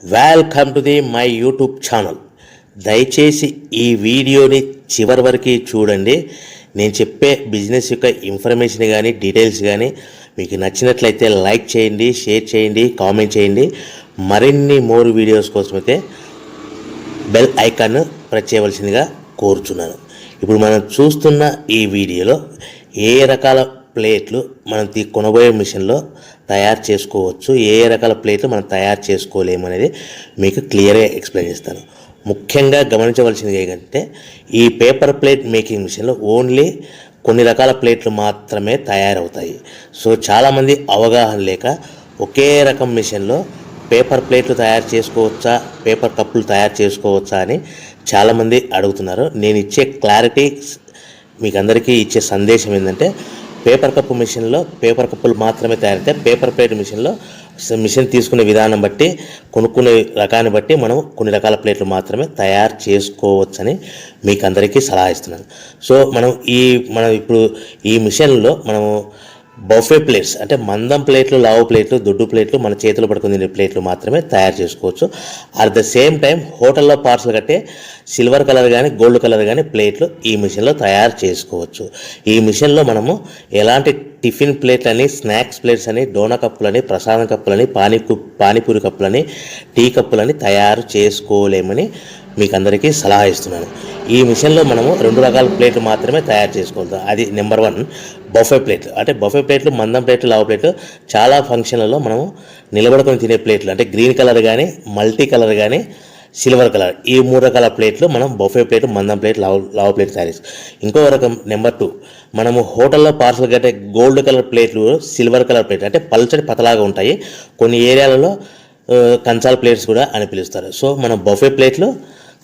Welcome to my YouTube channel. దయచేసి ఈ వీడియోని చివరి వరకు చూడండి. నేను చెప్పే బిజినెస్ యొక్క ఇన్ఫర్మేషన్ కానీ డీటెయిల్స్ కానీ మీకు నచ్చినట్లయితే లైక్ చేయండి, షేర్ చేయండి, కామెంట్ చేయండి. మరిన్ని మోర్ వీడియోస్ కోసమైతే బెల్ ఐకాన్ ప్రెస్ చేయవలసిందిగా కోరుచున్నాను. ఇప్పుడు మనం చూస్తున్న ఈ వీడియోలో ఏ రకాల ప్లేట్లు మనం కొనబోయే మిషన్లో తయారు చేసుకోవచ్చు, ఏ రకాల ప్లేట్లు మనం తయారు చేసుకోలేమనేది మీకు క్లియర్గా ఎక్స్ప్లెయిన్ చేస్తాను. ముఖ్యంగా గమనించవలసింది ఏంటంటే ఈ పేపర్ ప్లేట్ మేకింగ్ మిషన్లో ఓన్లీ కొన్ని రకాల ప్లేట్లు మాత్రమే తయారవుతాయి. సో చాలామంది అవగాహన లేక ఒకే రకం మిషన్లో పేపర్ ప్లేట్లు తయారు చేసుకోవచ్చా, పేపర్ కప్పులు తయారు చేసుకోవచ్చా అని చాలామంది అడుగుతున్నారు. నేను ఇచ్చే క్లారిటీ మీకు అందరికీ ఇచ్చే సందేశం ఏంటంటే పేపర్ కప్పు మిషన్లో పేపర్ కప్పులు మాత్రమే తయారవుతాయి. పేపర్ ప్లేట్ మిషన్లో మిషన్ తీసుకునే విధానం బట్టి, కొనుక్కునే రకాన్ని బట్టి మనం కొన్ని రకాల ప్లేట్లు మాత్రమే తయారు చేసుకోవచ్చని మీకు అందరికీ సలహా ఇస్తున్నాను. సో మనం ఇప్పుడు ఈ మిషన్లో మనము బఫే ప్లేట్స్ అంటే మందం ప్లేట్లు, లావు ప్లేట్లు, దొడ్డు ప్లేట్లు, మన చేతులు పట్టుకుని తినే ప్లేట్లు మాత్రమే తయారు చేసుకోవచ్చు. అట్ ద సేమ్ టైం హోటల్లో పార్సల్ కట్టే సిల్వర్ కలర్ కానీ గోల్డ్ కలర్ కానీ ప్లేట్లు ఈ మిషన్లో తయారు చేసుకోవచ్చు. ఈ మిషన్లో మనము ఎలాంటి టిఫిన్ ప్లేట్లని, స్నాక్స్ ప్లేట్స్ అని, డోనా కప్పులని, ప్రసాదం కప్పులని, పానీపూరి కప్పులని, టీ కప్పులని తయారు చేసుకోలేమని మీకు అందరికీ సలహా ఇస్తున్నాను. ఈ మిషన్లో మనము 2 రకాల ప్లేట్లు మాత్రమే తయారు చేసుకోగలుగుతాం. అది నెంబర్ 1 బఫే ప్లేట్లు. అంటే బఫే ప్లేట్లు మందం ప్లేట్లు, లావు ప్లేట్లు, చాలా ఫంక్షన్లలో మనము నిలబడుకొని తినే ప్లేట్లు అంటే గ్రీన్ కలర్ కానీ, మల్టీ కలర్ కానీ, సిల్వర్ కలర్, ఈ 3 రకాల ప్లేట్లు మనం బఫే ప్లేట్, మందం ప్లేట్, లావు ప్లేట్ తయారు చేస్తాం. ఇంకో రకం నెంబర్ 2 మనము హోటల్లో పార్సల్ కట్టే గోల్డ్ కలర్ ప్లేట్లు, సిల్వర్ కలర్ ప్లేట్లు అంటే పల్చడి పతలాగా ఉంటాయి. కొన్ని ఏరియాలలో కంచాల ప్లేట్స్ కూడా అని పిలుస్తారు. సో మనం బఫే ప్లేట్లు,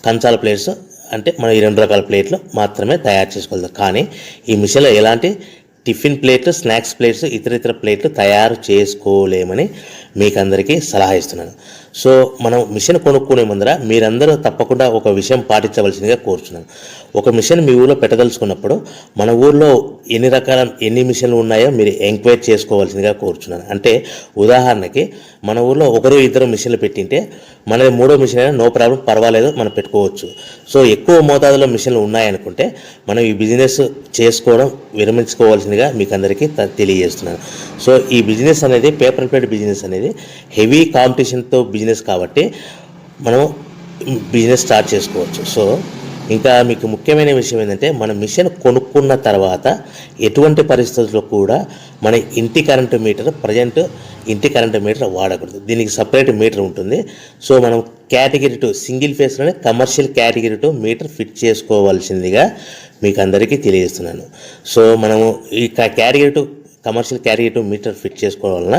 కంచాల ప్లేట్స్ అంటే మనం ఈ 2 రకాల ప్లేట్లు మాత్రమే తయారు చేసుకోగలుగుతాం. కానీ ఈ మిషన్లో ఎలాంటి టిఫిన్ ప్లేట్లు, స్నాక్స్ ప్లేట్స్, ఇతర ప్లేట్లు తయారు చేసుకోలేమని మీకు అందరికీ సలహా ఇస్తున్నాను. సో మనం మిషన్ కొనుక్కునే ముందర మీరందరూ తప్పకుండా ఒక విషయం పాటించవలసిందిగా కోరుచున్నాను. ఒక మిషన్ మీ ఊళ్ళో పెట్టదలుచుకున్నప్పుడు మన ఊళ్ళో ఎన్ని మిషన్లు ఉన్నాయో మీరు ఎంక్వైరీ చేసుకోవాల్సిందిగా కోరుచున్నాను. అంటే ఉదాహరణకి మన ఊళ్ళో 1-2 మిషన్లు పెట్టింటే మనది 3వ మిషన్ అయినా నో ప్రాబ్లం, పర్వాలేదు, మనం పెట్టుకోవచ్చు. సో ఎక్కువ మోతాదులో మిషన్లు ఉన్నాయనుకుంటే మనం ఈ బిజినెస్ చేసుకోవడం విరమించుకోవాల్సిందిగా మీకు అందరికీ తెలియజేస్తున్నాను. సో ఈ బిజినెస్ అనేది పేపర్ ప్లేట్ బిజినెస్ అనేది హెవీ కాంపిటీషన్తో బిజినెస్ కాబట్టి మనం బిజినెస్ స్టార్ట్ చేసుకోవచ్చు. సో ఇంకా మీకు ముఖ్యమైన విషయం ఏంటంటే మన మిషన్ కొనుక్కున్న తర్వాత ఎటువంటి పరిస్థితుల్లో కూడా మన ఇంటి కరెంటు మీటర్, ఇంటి కరెంటు మీటర్ వాడకూడదు. దీనికి సపరేట్ మీటర్ ఉంటుంది. సో మనం కేటగిరీ 2 సింగిల్ ఫేస్లోనే కమర్షియల్ కేటగిరీ 2 మీటర్ ఫిట్ చేసుకోవాల్సిందిగా మీకు అందరికీ తెలియజేస్తున్నాను. సో మనము ఈ category 2 commercial category 2 meter fit చేసుకోవడం వలన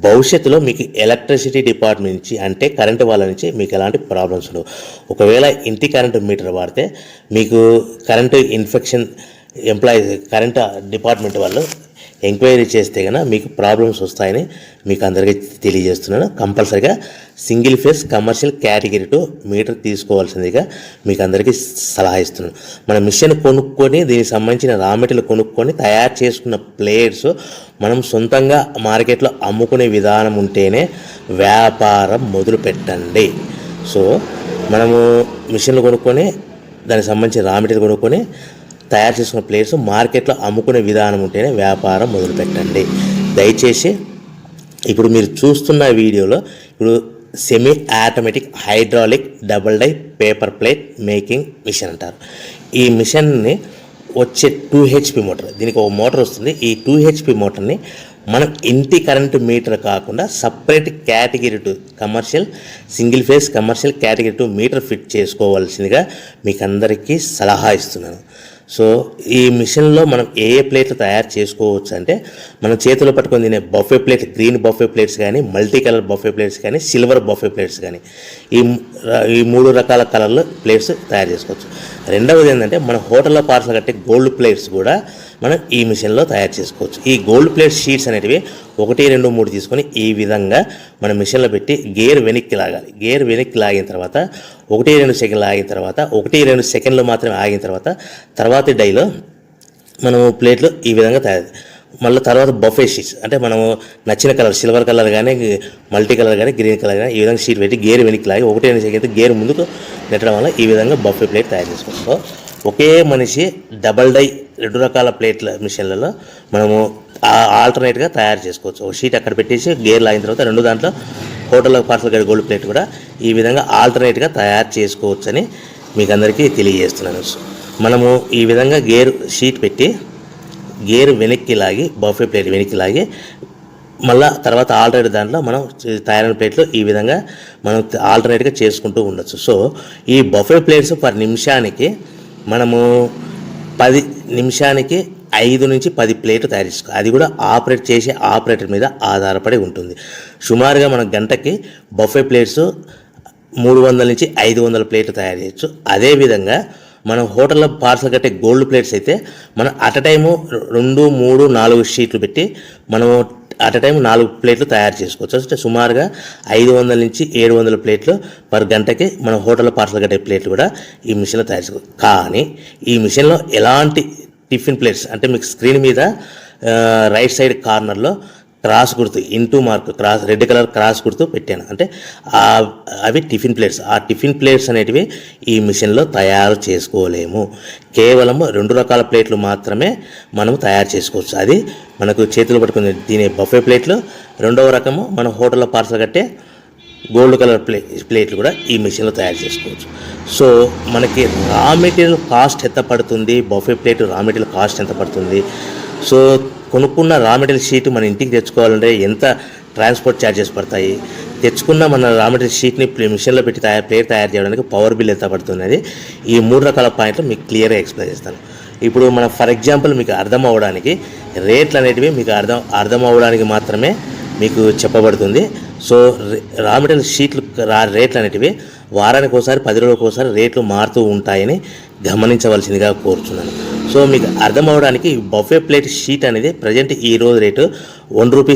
భవిష్యత్తులో మీకు ఎలక్ట్రిసిటీ డిపార్ట్మెంట్ నుంచి అంటే కరెంటు వాళ్ళ నుంచి మీకు ఎలాంటి ప్రాబ్లమ్స్ ఉండవు. ఒకవేళ ఇంటి కరెంటు మీటర్ వాడితే మీకు కరెంటు ఇన్ఫెక్షన్ కరెంటు డిపార్ట్మెంట్ వాళ్ళు ఎంక్వైరీ చేస్తే కనుక మీకు ప్రాబ్లమ్స్ వస్తాయని మీకు అందరికీ తెలియజేస్తున్నాను. కంపల్సరీగా single phase commercial category 2 meter తీసుకోవాల్సిందిగా మీకు అందరికీ సలహా ఇస్తున్నాను. మన మిషన్ కొనుక్కొని దీనికి సంబంధించిన రా మెటీరియల్ కొనుక్కొని తయారు చేసుకున్న ప్లేట్స్ మనం సొంతంగా మార్కెట్లో అమ్ముకునే విధానం ఉంటేనే వ్యాపారం మొదలు పెట్టండి. సో మనము మిషన్లు కొనుక్కొని దానికి సంబంధించిన రా మెటీరియల్ కొనుక్కొని తయారు చేసుకున్న ప్లేట్స్ మార్కెట్లో అమ్ముకునే విధానం ఉంటేనే వ్యాపారం మొదలుపెట్టండి. దయచేసి ఇప్పుడు మీరు చూస్తున్న వీడియోలో ఇప్పుడు semi automatic hydraulic double die paper plate making machine అంటారు. ఈ మిషన్ని వచ్చే 2 HP మోటార్, దీనికి ఒక మోటార్ వస్తుంది. ఈ 2 HP మోటార్ని మనం ఇంటి కరెంటు మీటర్ కాకుండా separate category 2 commercial single phase commercial category 2 meter fit చేసుకోవాల్సిందిగా మీకు అందరికీ సలహా ఇస్తున్నాను. సో ఈ మిషన్లో మనం ఏ ప్లేట్లు తయారు చేసుకోవచ్చు అంటే మనం చేతిలో పట్టుకొని తినే buffet plate, green buffet plates కానీ, మల్టీ కలర్ బఫే ప్లేట్స్ కానీ, సిల్వర్ బఫే ప్లేట్స్ కానీ, ఈ 3 రకాల కలర్లు ప్లేట్స్ తయారు చేసుకోవచ్చు. రెండవది ఏంటంటే మన హోటల్లో పార్సల్ కట్టే గోల్డ్ ప్లేట్స్ కూడా మనం ఈ మిషన్లో తయారు చేసుకోవచ్చు. ఈ గోల్డ్ ప్లేట్ షీట్స్ అనేటివి 1, 2, 3 తీసుకొని ఈ విధంగా మన మిషన్లో పెట్టి గేర్ వెనక్కి లాగాలి. గేర్ వెనక్కి లాగిన తర్వాత 1-2 సెకండ్లు ఆగిన తర్వాత 1-2 సెకండ్లు మాత్రమే ఆగిన తర్వాత తర్వాతి డైలో మనము ప్లేట్లు ఈ విధంగా తయారు మళ్ళీ తర్వాత బఫే షీట్స్ అంటే మనము నచ్చిన కలర్ సిల్వర్ కలర్ కానీ మల్టీ కలర్ కానీ గ్రీన్ కలర్ కానీ ఈ విధంగా షీట్ పెట్టి గేర్ వెనక్కి లాగి ఒకటే అయితే గేర్ ముందుకు నెట్టడం వల్ల ఈ విధంగా బఫే ప్లేట్ తయారు చేసుకోవచ్చు. సో ఒకే మనిషి డబల్ డై 2 రకాల ప్లేట్ల మిషన్లలో మనము ఆల్టర్నేట్గా తయారు చేసుకోవచ్చు. ఒక షీట్ అక్కడ పెట్టేసి గేర్ లాగిన తర్వాత 2 దాంట్లో హోటల్లో పార్సల్ గడి గోల్డ్ ప్లేట్ కూడా ఈ విధంగా ఆల్టర్నేట్గా తయారు చేసుకోవచ్చని మీకు అందరికీ తెలియజేస్తున్నాను. మనము ఈ విధంగా గేర్ షీట్ పెట్టి గేర్ వెనక్కి లాగి బఫే ప్లేట్ వెనక్కి లాగి మళ్ళీ తర్వాత ఆల్టర్నేట్ దాంట్లో మనం తయారైన ప్లేట్లు ఈ విధంగా మనం ఆల్టర్నేట్గా చేసుకుంటూ ఉండొచ్చు. సో ఈ బఫే ప్లేట్స్ పర్ నిమిషానికి మనము 10 నిమిషానికి 5 నుంచి 10 ప్లేట్లు తయారు చేసుకోవాలి. అది కూడా ఆపరేట్ చేసే ఆపరేటర్ మీద ఆధారపడి ఉంటుంది. సుమారుగా మన గంటకి బఫే ప్లేట్స్ 300 నుంచి 500 ప్లేట్లు తయారు చేయొచ్చు. అదేవిధంగా మనం హోటల్లో పార్సల్ కట్టే గోల్డ్ ప్లేట్స్ అయితే మనం అట్ టైము 2, 3, 4 షీట్లు పెట్టి మనము అట్ టైం 4 ప్లేట్లు తయారు చేసుకోవచ్చు. అంటే సుమారుగా 500 నుంచి 700 ప్లేట్లు పర్ గంటకి మన హోటల్లో పార్సల్ కట్టే ప్లేట్లు కూడా ఈ మిషన్లో తయారు చేసుకోవచ్చు. కానీ ఈ మిషన్లో ఎలాంటి టిఫిన్ ప్లేట్స్ అంటే మీకు స్క్రీన్ మీద రైట్ సైడ్ కార్నర్లో క్రాస్ గుర్తు into mark cross red colour cross గుర్తు పెట్టాను. అంటే అవి టిఫిన్ ప్లేట్స్. ఆ టిఫిన్ ప్లేట్స్ అనేటివి ఈ మిషన్లో తయారు చేసుకోలేము. కేవలం 2 రకాల ప్లేట్లు మాత్రమే మనం తయారు చేసుకోవచ్చు. అది మనకు చేతులు పట్టుకుని తినే బఫే ప్లేట్లు, 2వ రకము మన హోటల్లో పార్సల్ కట్టే గోల్డ్ కలర్ ప్లేట్లు కూడా ఈ మిషన్లో తయారు చేసుకోవచ్చు. సో మనకి రా మెటీరియల్ కాస్ట్ ఎంత పడుతుంది, buffet plate raw material cost ఎంత పడుతుంది, సో కొనుక్కున్న రా మెటీరియల్ షీట్ మన ఇంటికి తెచ్చుకోవాలంటే ఎంత ట్రాన్స్పోర్ట్ ఛార్జెస్ పడతాయి, తెచ్చుకున్న మన రా మెటీరియల్ షీట్ని మిషన్లో పెట్టి ప్లేట్ తయారు చేయడానికి పవర్ బిల్ ఎంత పడుతున్నది, ఈ 3 రకాల పాయింట్లు మీకు క్లియర్గా ఎక్స్ప్లెయిన్ చేస్తాను. ఇప్పుడు మనం ఫర్ ఎగ్జాంపుల్ మీకు అర్థం అవ్వడానికి రేట్లు అనేటివి మీకు అర్థం అవ్వడానికి మాత్రమే మీకు చెప్పబడుతుంది. సో రా మెటీరియల్ షీట్లు రేట్లు అనేటివి వారానికి ఒకసారి 10 రోజులకు ఒకసారి రేట్లు మారుతూ ఉంటాయని గమనించవలసిందిగా కోరుతున్నాను. సో మీకు అర్థం అవ్వడానికి బఫే ప్లేట్ షీట్ అనేది ప్రజెంట్ ఈ రోజు రేటు ₹1